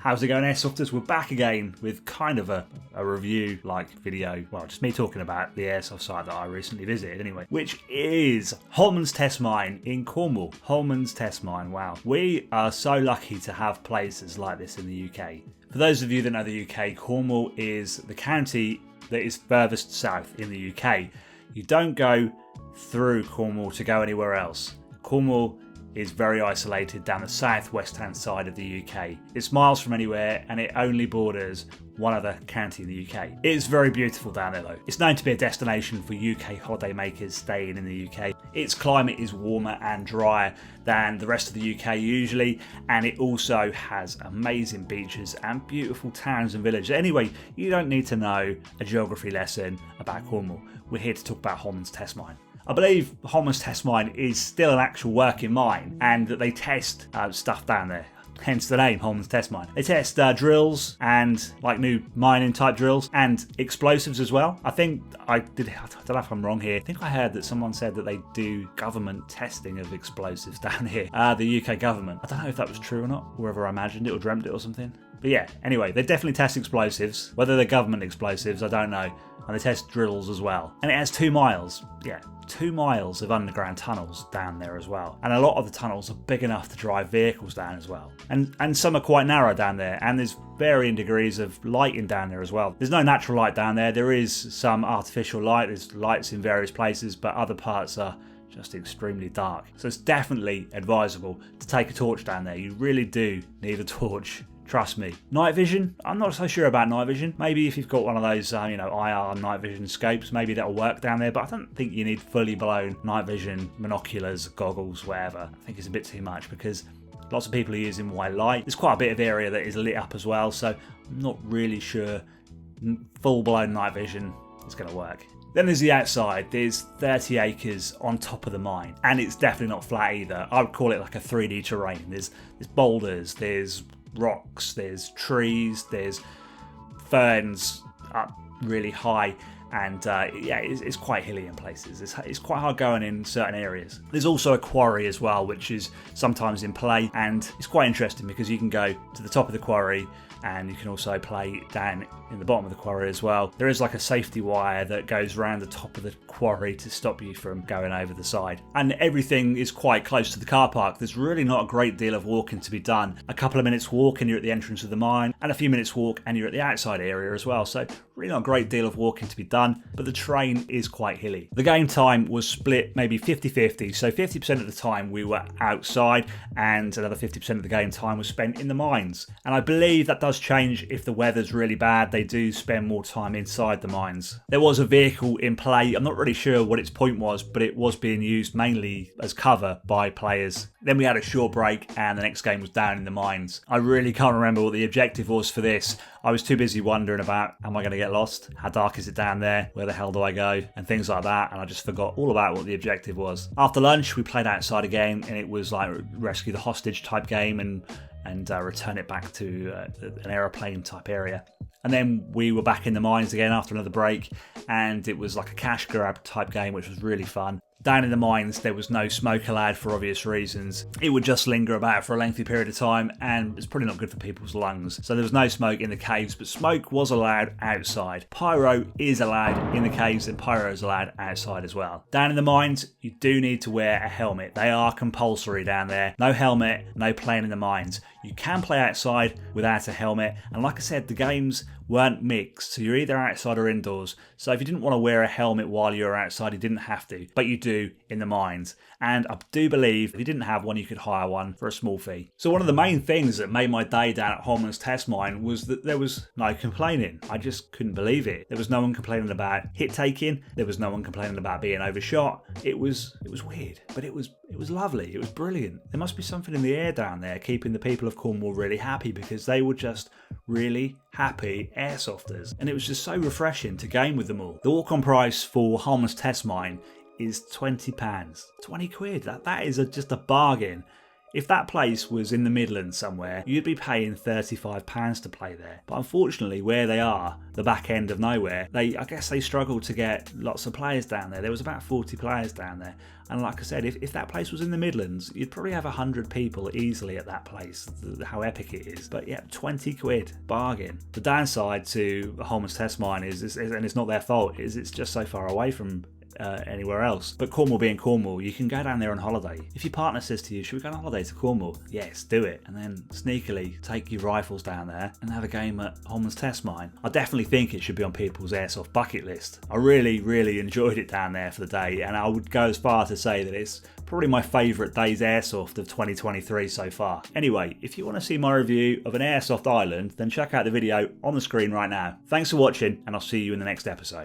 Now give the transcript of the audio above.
How's it going, Airsofters? We're back again with kind of a review-like video. Well, just me talking about the airsoft site that I recently visited anyway, which is Holmans Test Mine in Cornwall. Holmans Test Mine, wow. We are so lucky to have places like this in the UK. For those of you that know the UK, Cornwall is the county that is furthest south in the UK. You don't go through Cornwall to go anywhere else. Cornwall is very isolated down the southwest-hand side of the UK. It's miles from anywhere and it only borders one other county in the UK. It is very beautiful down there though. It's known to be a destination for UK holiday makers staying in the UK. Its climate is warmer and drier than the rest of the UK usually, and it also has amazing beaches and beautiful towns and villages. Anyway, you don't need to know a geography lesson about Cornwall. We're here to talk about Holmans Test Mine. I believe Holmans Test Mine is still an actual working mine and that they test stuff down there. Hence the name, Holmans Test Mine. They test drills and like new mining type drills and explosives as well. I don't know if I'm wrong here. I think I heard that someone said that they do government testing of explosives down here. The UK government. I don't know if that was true or not, or whether I imagined it or dreamt it or something. But yeah, anyway, they definitely test explosives. Whether they're government explosives, I don't know. And they test drills as well. And it has 2 miles. Yeah, 2 miles of underground tunnels down there as well. And a lot of the tunnels are big enough to drive vehicles down as well. And some are quite narrow down there. And there's varying degrees of lighting down there as well. There's no natural light down there. There is some artificial light. There's lights in various places, but other parts are just extremely dark. So it's definitely advisable to take a torch down there. You really do need a torch. Trust me. Night vision? I'm not so sure about night vision. Maybe if you've got one of those, IR night vision scopes, maybe that'll work down there. But I don't think you need fully blown night vision binoculars, goggles, whatever. I think it's a bit too much because lots of people are using white light. There's quite a bit of area that is lit up as well. So I'm not really sure full blown night vision is going to work. Then there's the outside. There's 30 acres on top of the mine. And it's definitely not flat either. I would call it like a 3D terrain. There's boulders, there's rocks, there's trees, there's ferns up really high, and it's quite hilly in places. It's quite hard going in certain areas. There's also a quarry as well, which is sometimes in play, and it's quite interesting because you can go to the top of the quarry and you can also play down in the bottom of the quarry as well. There is like a safety wire that goes around the top of the quarry to stop you from going over the side. And everything is quite close to the car park. There's really not a great deal of walking to be done. A couple of minutes walk and you're at the entrance of the mine, and a few minutes walk and you're at the outside area as well. So really not a great deal of walking to be done, but the terrain is quite hilly. The game time was split maybe 50-50. So 50% of the time we were outside and another 50% of the game time was spent in the mines. And I believe that does change if the weather's really bad. They do spend more time inside the mines. There was a vehicle in play. I'm not really sure what its point was, but it was being used mainly as cover by players. Then we had a short break and the next game was down in the mines. I really can't remember what the objective was for this. I was too busy wondering about, am I going to get lost? How dark is it down there? Where the hell do I go? And things like that. And I just forgot all about what the objective was. After lunch, we played outside again, and it was like rescue the hostage type game and return it back to an aeroplane type area. And then we were back in the mines again after another break, and it was like a cash grab type game, which was really fun. Down in the mines, there was no smoke allowed for obvious reasons. It would just linger about for a lengthy period of time, and it's probably not good for people's lungs. So there was no smoke in the caves, but smoke was allowed outside. Pyro is allowed in the caves, and pyro is allowed outside as well. Down in the mines, you do need to wear a helmet. They are compulsory down there. No helmet, no playing in the mines. You can play outside without a helmet, and like I said, the games weren't mixed, so you're either outside or indoors. So if you didn't want to wear a helmet while you were outside, you didn't have to, but you do in the mines. And I do believe if you didn't have one, you could hire one for a small fee. So one of the main things that made my day down at Holmans Test Mine was that there was no complaining. I just couldn't believe it. There was no one complaining about hit taking. There was no one complaining about being overshot. It was weird, but it was lovely. It was brilliant. There must be something in the air down there keeping the people of Cornwall really happy, because they were just really happy airsofters. And it was just so refreshing to game with them all. The walk-on price for Holmans Test Mine is £20. 20 quid. That is just a bargain. If that place was in the Midlands somewhere, you'd be paying £35 to play there. But unfortunately, where they are, the back end of nowhere, I guess they struggled to get lots of players down there. There was about 40 players down there. And like I said, if that place was in the Midlands, you'd probably have 100 people easily at that place, how epic it is. But yeah, 20 quid, bargain. The downside to Holmans Test Mine is, and it's not their fault, is it's just so far away from anywhere else. But Cornwall being Cornwall, you can go down there on holiday. If your partner says to you, should we go on holiday to Cornwall? Yes, do it. And then sneakily take your rifles down there and have a game at Holmans Test Mine. I definitely think it should be on people's airsoft bucket list. I really enjoyed it down there for the day, and I would go as far to say that it's probably my favourite day's airsoft of 2023 so far. Anyway, if you want to see my review of an airsoft island, then check out the video on the screen right now. Thanks for watching, and I'll see you in the next episode.